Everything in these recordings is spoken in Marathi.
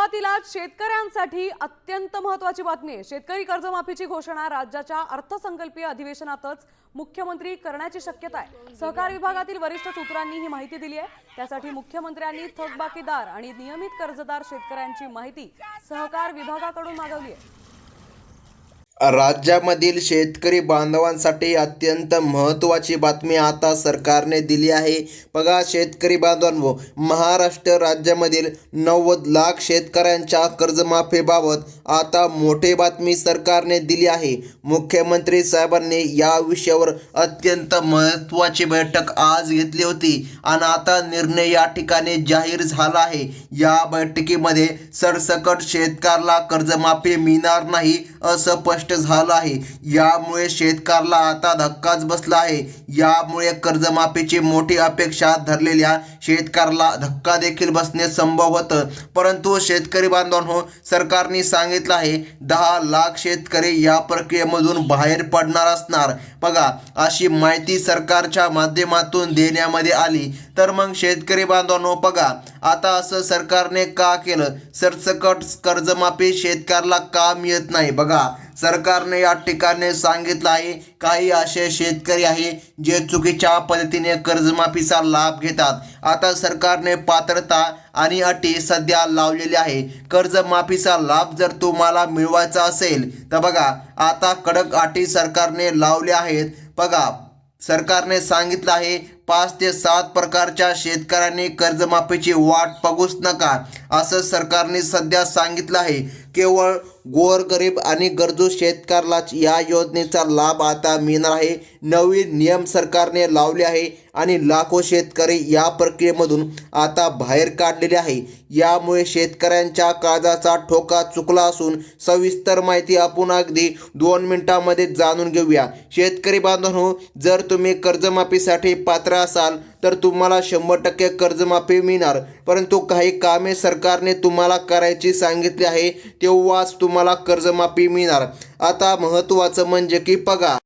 सुरुवातीलाच शेतकऱ्यांसाठी अत्यंत महत्त्वाची बातमी आहे। शेतकरी कर्जमाफीची घोषणा राज्याच्या अर्थसंकल्पीय अधिवेशनातच मुख्यमंत्री करण्याची शक्यता आहे। सहकार विभागातील वरिष्ठ सूत्रांनी ही माहिती दिली आहे। त्यासाठी मुख्यमंत्र्यांनी थकबाकीदार आणि नियमित कर्जदार शेतकऱ्यांची माहिती सहकार विभागाकडून मागवली आहे। राज्यामधील शेतकरी बांधवांसाठी अत्यंत महत्त्वाची बातमी आता सरकारने दिली आहे। बघा शेतकरी बांधवांनो, महाराष्ट्र राज्यामधील 90 लाख शेतकऱ्यांच्या कर्जमाफीबाबत आता मोठी बातमी सरकारने दिली आहे। मुख्यमंत्री साहेबांनी या विषयावर अत्यंत महत्त्वाची बैठक आज घेतली होती आणि आता निर्णय या ठिकाणी जाहीर झाला आहे। या बैठकीमध्ये सरसकट शेतकऱ्याला कर्जमाफी मिळणार नाही असं स्पष्ट झालं आहे। यामुळे शेतकऱ्याला आता धक्काच बसला आहे। यामुळे कर्जमाफीची मोठी अपेक्षा धरलेल्या शेतकऱ्याला धक्का देखील बसणे संभव होतं। परंतु शेतकरी बांधवांनो, सरकारने सांगितलं आहे 10 लाख शेतकरी या प्रक्रियेमधून बाहेर पडणार असणार। बघा अशी माहिती सरकारच्या माध्यमातून देण्यामध्ये आली। तर मग शेतकरी बांधवांनो, बघा आता असं सरकारने का केलं? सरसकट कर्जमाफी शेतकऱ्याला का मिळत नाही? बघा सरकारने या ठिकाणी सांगितलं आहे काही असे शेतकरी आहे जे चुकीच्या पद्धतीने कर्जमाफीचा लाभ घेतात। आता सरकारने पात्रता आणि अटी सध्या लावलेली आहे। कर्जमाफीचा लाभ जर तुम्हाला मिळवायचा असेल तर बघा आता कडक अटी सरकारने लावल्या आहेत। बघा सरकारने सांगितलं आहे 5 ते 7 प्रकारच्या शेतकऱ्यांनी कर्जमाफीची वाट बघूच नका असं सरकारने सध्या सांगितलं आहे। केवळ गोरगरीब आणि गरजू शेतकऱ्यालाच या योजनेचा लाभ आता मिळणार आहे। नवीन नियम सरकारने लावले आहे आणि लाखो शेतकरी या प्रक्रियेमधून आता बाहेर काढलेले आहे। यामुळे शेतकऱ्यांच्या काळजाचा ठोका चुकला असून सविस्तर माहिती आपण अगदी 2 मिनिटांमध्ये जाणून घेऊया। शेतकरी बांधवांनो, जर तुम्ही कर्जमाफीसाठी पात्र असाल तर तुम्हाला 100% कर्जमाफी मिळणार। परंतु काही कामे सरकारने तुम्हाला करायची सांगितली आहे तेव्हाच तुम्हाला कर्जमाफी मिळणार। आता महत्त्वाचं म्हणजे की बघा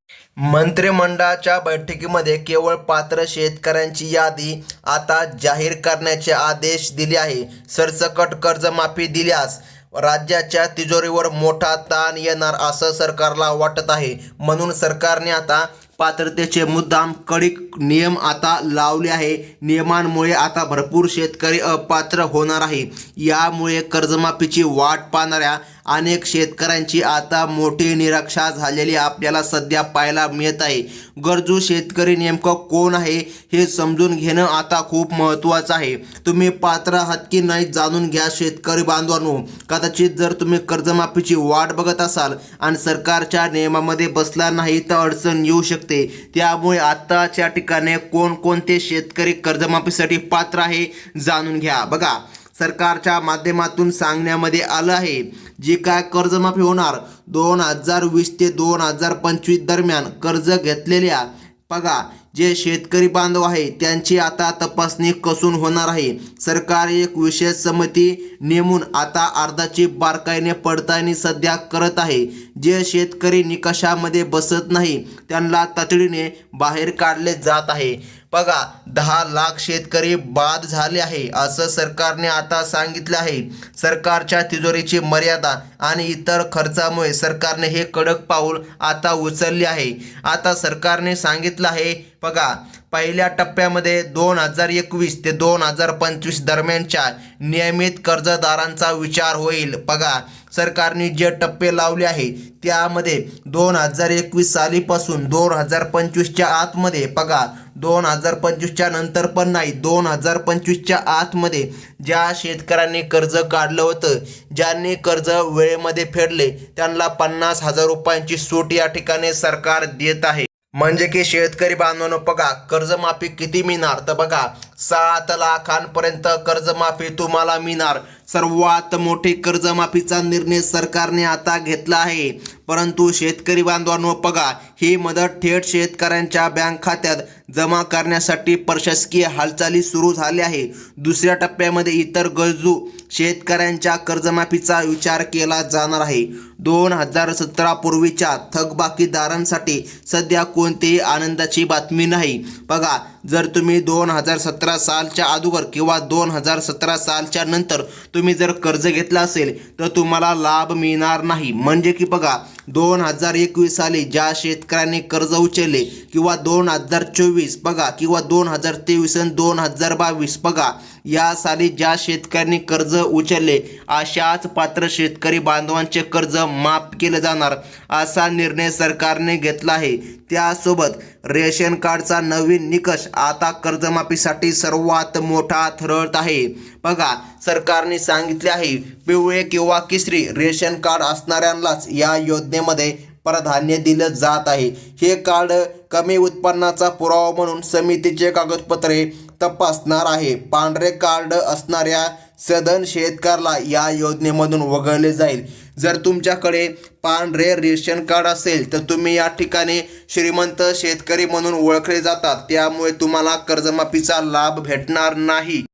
मंत्रिमंडळाच्या बैठकीमध्ये केवळ पात्र शेतकऱ्यांची यादी आता जाहीर करण्याचे आदेश दिले आहे। सरसकट कर्जमाफी दिल्यास राज्याच्या तिजोरीवर मोठा ताण येणार असं सरकारला वाटत आहे। म्हणून सरकारने आता पात्रतेचे मुद्दाम कडक नियम आता लावले आहे। नियमांमुळे आता भरपूर शेतकरी अपात्र होणार आहे। यामुळे कर्जमाफीची वाट पाहणाऱ्या अनेक शेतकऱ्यांची आता मोठी निराशा झालेली आपल्याला सध्या पाहायला मिळत आहे। गरजू शेतकरी नेमकं कोण आहे हे समजून घेणं आता खूप महत्त्वाचं आहे। तुम्ही पात्र आहात की नाही जाणून घ्या शेतकरी बांधवांनो। कदाचित जर तुम्ही कर्जमाफीची वाट बघत असाल आणि सरकारच्या नियमामध्ये बसला नाही तर अडचण येऊ शकते। त्यामुळे आताच्या ठिकाणी कोणकोणते शेतकरी कर्जमाफीसाठी पात्र आहे जाणून घ्या। बघा सरकारच्या माध्यमातून सांगण्यामध्ये आलं आहे जी काय कर्जमाफी होणार 2020 ते 2025 दरम्यान कर्ज घेतलेल्या बघा जे शेतकरी बांधव आहे त्यांची आता तपासणी कसून होणार आहे। सरकार एक विशेष समिती नेमून आता अर्जाची बारकाईने पडताळणी सध्या करत आहे। जे शेतकरी निकषामध्ये बसत नाही त्यांना तातडीने बाहेर काढले जात आहे। बघा 10 लाख शेतकरी बाद झाले आहे असं सरकारने आता सांगितलं आहे। सरकारच्या तिजोरीची मर्यादा आणि इतर खर्चामुळे सरकारने हे कडक पाऊल आता उचलले आहे। आता सरकारने सांगितलं आहे बघा पहिल्या टप्प्यामध्ये 2021 ते 2025 दरम्यानच्या नियमित कर्जदारांचा विचार होईल। बघा सरकारने जे टप्पे लावले आहे त्यामध्ये 2021 सालीपासून 2025च्या आतमध्ये बघा 2025च्या नंतर पण नाही 2025च्या आतमध्ये ज्या शेतकऱ्यांनी कर्ज काढलं होतं ज्यांनी कर्ज वेळेमध्ये फेडले त्यांना 50,000 रुपयांची सूट या ठिकाणी सरकार देत आहे। म्हणजे की शेतकरी बांधवांनो, बघा कर्जमाफी किती मिळणार तर बघा 7 लाखांपर्यंत कर्जमाफी तुम्हाला मिळणार। सर्वात मोठी कर्जमाफीचा निर्णय सरकारने आता घेतला आहे। परंतु शेतकरी बांधवांनो, बघा ही मदत थेट शेतकऱ्यांच्या बँक खात्यात जमा करण्यासाठी प्रशासकीय हालचाली सुरू झाल्या आहे। दुसऱ्या टप्प्यामध्ये इतर गरजू शेतकऱ्यांच्या कर्जमाफीचा विचार केला जाणार आहे। 2017 पूर्वीच्या थकबाकीदारांसाठी सध्या कोणतीही आनंदाची बातमी नाही. बघा, जर तुम्ही 2017 सालच्या अगोदर किंवा 2017 सालच्या नंतर तुम्ही जर कर्ज घेतलं असेल तर तुम्हाला लाभ मिळणार नाही. म्हणजे की बघा, 2021 साली ज्या शेतकऱ्यांनी कर्ज उचलले किंवा 2024 बघा किंवा 2023 आणि 2022 बघा, या साली ज्या शेतकऱ्यांनी कर्ज उचलले अशाच पात्र शेतकरी बांधवांचे कर्ज माफ केले जाणार असा निर्णय सरकारने घेतला आहे. त्यासोबत रेशन कार्डचा नवीन निकष आता कर्जमाफीसाठी सर्वात मोठा ठरत आहे. बघा, सरकारने सांगितले आहे पिवळे किंवा केशरी रेशन कार्ड असणाऱ्यांनाच या योजनेमध्ये प्राधान्य दिलं जात आहे. हे कार्ड कमी उत्पन्नाचा पुरावा म्हणून समितीचे कागदपत्रे तपासणार आहे. पांढरे कार्ड असणाऱ्या सधन शेतकऱ्याला या योजनेमधून वगळले जाईल. जर तुमच्याकडे पांढरे रेशन कार्ड असेल तर तुम्ही या ठिकाणी श्रीमंत शेतकरी म्हणून ओळखले जातात, त्यामुळे तुम्हाला कर्जमाफीचा लाभ भेटणार नाही.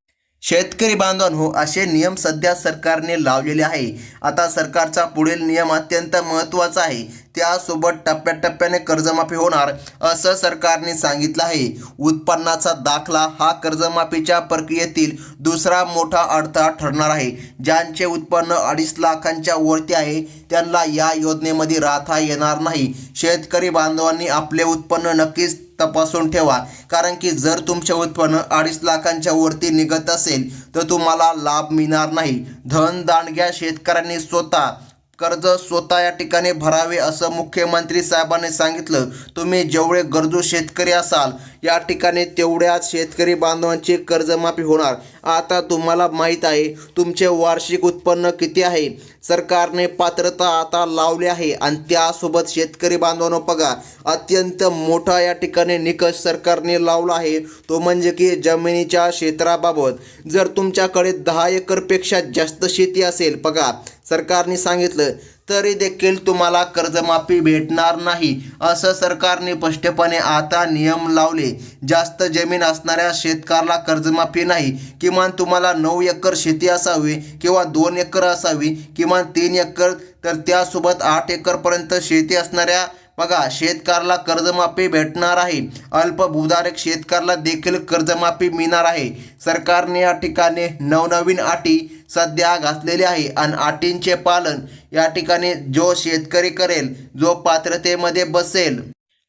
शेतकरी बांधवांनो, असे नियम सध्या सरकारने लावलेले आहे. आता सरकारचा पुढील नियम अत्यंत महत्त्वाचा आहे. त्यासोबत टप्प्याटप्प्याने कर्जमाफी होणार असं सरकारने सांगितलं आहे. उत्पन्नाचा दाखला हा कर्जमाफीच्या प्रक्रियेतील दुसरा मोठा अडथळा ठरणार आहे. ज्यांचे उत्पन्न 2.5 लाखांच्या वरती आहे त्यांना या योजनेमध्ये राहता येणार नाही. शेतकरी बांधवांनी आपले उत्पन्न नक्कीच तपासून ठेवा, कारण की जर तुमचे उत्पन्न 2.5 लाखांच्या वरती निघत असेल तर तुम्हाला लाभ मिळणार नाही. धनदांडग्या शेतकऱ्यांनी स्वतः या ठिकाणी भरावे असं मुख्यमंत्री साहेबांनी सांगितलं. तुम्ही जेवढे गरजू शेतकरी असाल या ठिकाणी तेवढ्याच शेतकरी बांधवांची कर्जमाफी होणार. आता तुम्हाला माहीत आहे तुमचे वार्षिक उत्पन्न किती आहे. सरकारने पात्रता आता लावली आहे आणि त्यासोबत शेतकरी बांधवांनो बघा, अत्यंत मोठा या ठिकाणी निकष सरकारने लावला आहे. तो म्हणजे की जमिनीच्या क्षेत्राबाबत. जर तुमच्याकडे 10 एकरपेक्षा जास्त शेती असेल बघा, सरकारने सांगितलं तरी देखील तुम्हाला कर्जमाफी भेटणार नाही असं सरकारने स्पष्टपणे आता नियम लावले. जास्त जमीन असणाऱ्या शेतकऱ्याला कर्जमाफी नाही. किमान तुम्हाला 9 एकर शेती असावी किंवा 2 एकर असावी, किमान 3 एकर, तर त्यासोबत 8 एकरपर्यंत शेती असणाऱ्या बघा शेतकऱ्याला कर्जमाफी भेटणार आहे. अल्पभूधारक शेतकऱ्याला देखील कर्जमाफी मिळणार आहे. सरकारने या ठिकाणी नवनवीन अटी सध्या घातलेली आहे आणि अटींचे पालन या ठिकाणी जो शेतकरी करेल, जो पात्रतेमध्ये बसेल,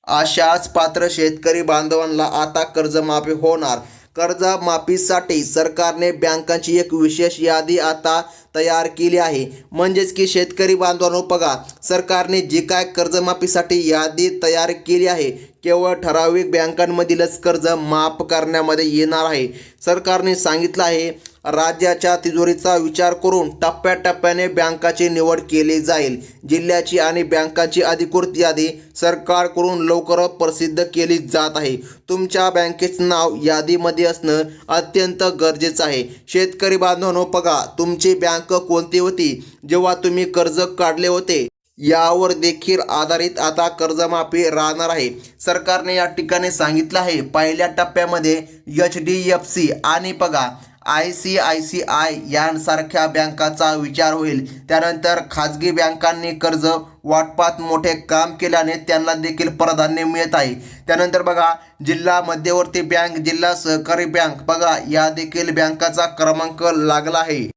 अशाच पात्र शेतकरी बांधवांना आता कर्जमाफी होणार. कर्जमाफीसाठी सरकारने बँकांची एक विशेष यादी आता तयार केली आहे. म्हणजेच की शेतकरी बांधवांनो बघा, सरकारने जी काय कर्जमाफीसाठी यादी तयार केली आहे केवळ ठराविक बँकांमधीलच कर्ज माफ करण्यामध्ये येणार आहे. सरकारने सांगितलं आहे राज्याच्या तिजोरीचा विचार करून टप्प्याटप्प्याने बँकाची निवड केली जाईल. जिल्ह्याची आणि बँकांची अधिकृत यादी सरकारकडून लवकरच प्रसिद्ध केली जात आहे. तुमच्या बँकेचं नाव यादीमध्ये असणं अत्यंत गरजेचं आहे. शेतकरी बांधवांनो बघा, तुमची बँक कोणती होती जेव्हा तुम्ही कर्ज काढले होते यावर देखील आधारित आता कर्जमाफी राहणार आहे. सरकारने या ठिकाणी सांगितलं आहे पहिल्या टप्प्यामध्ये HDFC आणि बघा ICICI यांसारख्या बँकाचा विचार होईल. त्यानंतर खाजगी बँकांनी कर्ज वाटपात मोठे काम केल्याने त्यांना देखील प्राधान्य मिळत आहे. त्यानंतर बघा जिल्हा मध्यवर्ती बँक, जिल्हा सहकारी बँक बघा या देखील बँकाचा क्रमांक लागला आहे.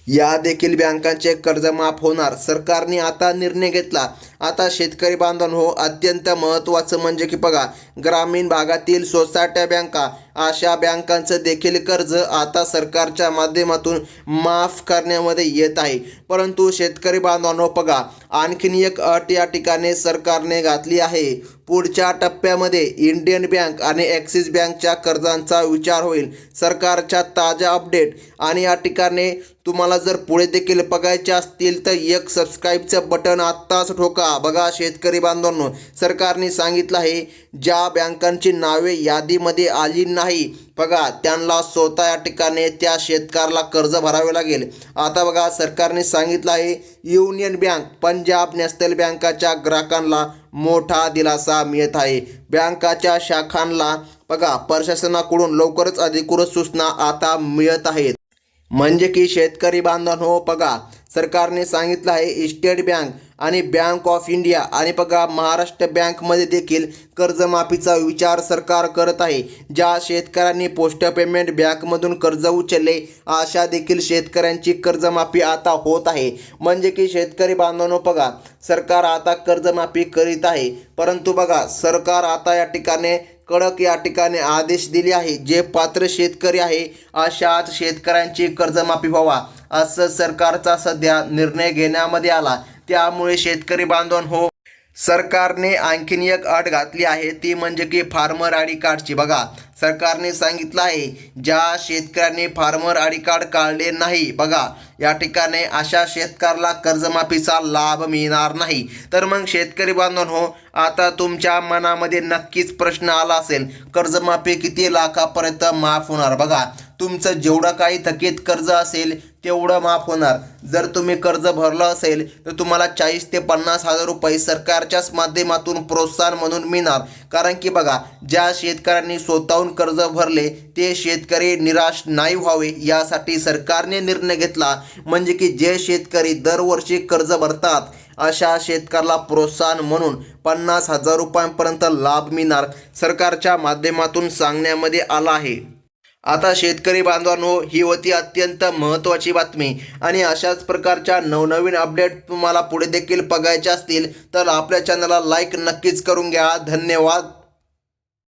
या देखील बँकांचे कर्ज माफ होणार. सरकारने आता निर्णय घेतला. आता शेतकरी बांधवांनो अत्यंत महत्त्वाचं म्हणजे की बघा ग्रामीण भागातील सोसायट्या बँका अशा बँकांचं देखील कर्ज आता सरकारच्या माध्यमातून माफ करण्यामध्ये येत आहे. परंतु शेतकरी बांधवांनो बघा आणखीन एक अट या ठिकाणी सरकारने घातली आहे. पुढच्या टप्प्यामध्ये इंडियन बँक आणि ॲक्सिस बँकच्या कर्जांचा विचार होईल. सरकारच्या ताज्या अपडेट आणि या ठिकाणी तुम्हाला जर पुढे देखील बघायचे असतील तर एक सबस्क्राईबचं बटन आत्ताच ठोका. बघा शेतकरी बांधवांनो सरकारने सांगितलं आहे ज्या बँकांची नावे यादीमध्ये आली नाही बघा त्यांना स्वतः या ठिकाणी त्या शेतकऱ्याला कर्ज भरावे लागेल. आता बघा सरकारने सांगितलं आहे युनियन बँक, पंजाब नॅशनल बँकाच्या ग्राहकांना मोठा दिलासा मिळत आहे. बँकाच्या शाखांना बघा प्रशासनाकडून लवकरच अधिकृत सूचना आता मिळत आहेत. म्हणजे की शेतकरी बांधवांनो बघा सरकारने सांगितलं आहे स्टेट बँक आणि बँक ऑफ इंडिया आणि बघा महाराष्ट्र बँकमध्ये देखील कर्जमाफीचा विचार सरकार करत आहे. ज्या शेतकऱ्यांनी पोस्ट पेमेंट बँकमधून कर्ज उचलले अशा देखील शेतकऱ्यांची कर्जमाफी आता होत आहे. म्हणजे की शेतकरी बांधवांनो बघा, सरकार आता कर्जमाफी करीत आहे. परंतु बघा, सरकार आता या ठिकाणी कडक आदेश दिले आहे. जे पात्र शेतकरी आहे अशाच शेतकऱ्यांची कर्जमाफी व्हावा असं सरकारचा सध्या निर्णय घेण्यामध्ये आला. त्यामुळे शेतकरी बांधवांनो, सरकारने आणखीन एक अट घातली आहे, ती म्हणजे की फार्मर आय डी कार्डची. बघा, सरकारने सांगितलं आहे ज्या शेतकऱ्यांनी फार्मर आय डी कार्ड काढले नाही, बघा या ठिकाणी अशा शेतकऱ्याला कर्जमाफीचा लाभ मिळणार नाही. तर मग शेतकरी बांधवांनो, आता तुमच्या मनामध्ये नक्कीच प्रश्न आला असेल, कर्जमाफी किती लाखापर्यंत माफ होणार? बघा, तुमचं जेवढं काही थकीत कर्ज असेल तेवढं माफ होणार. जर तुम्ही कर्ज भरलं असेल तर तुम्हाला 40 ते 50 हजार रुपये सरकारच्याच माध्यमातून प्रोत्साहन म्हणून मिळणार. कारण की बघा, ज्या शेतकऱ्यांनी स्वतःहून कर्ज भरले ते शेतकरी निराश नाही व्हावे यासाठी सरकारने निर्णय घेतला. म्हणजे की जे शेतकरी दरवर्षी कर्ज भरतात अशा शेतकऱ्याला प्रोत्साहन म्हणून 50,000 रुपयांपर्यंत लाभ मिळणार, सरकारच्या माध्यमातून सांगण्यामध्ये आला आहे. आता शेतकरी बांधवांनो, ही होती अत्यंत महत्त्वाची बातमी. आणि अशाच प्रकारच्या नवनवीन अपडेट तुम्हाला पुढे देखील बघायचे असतील तर आपल्या चॅनलला लाईक नक्कीच करून घ्या. धन्यवाद.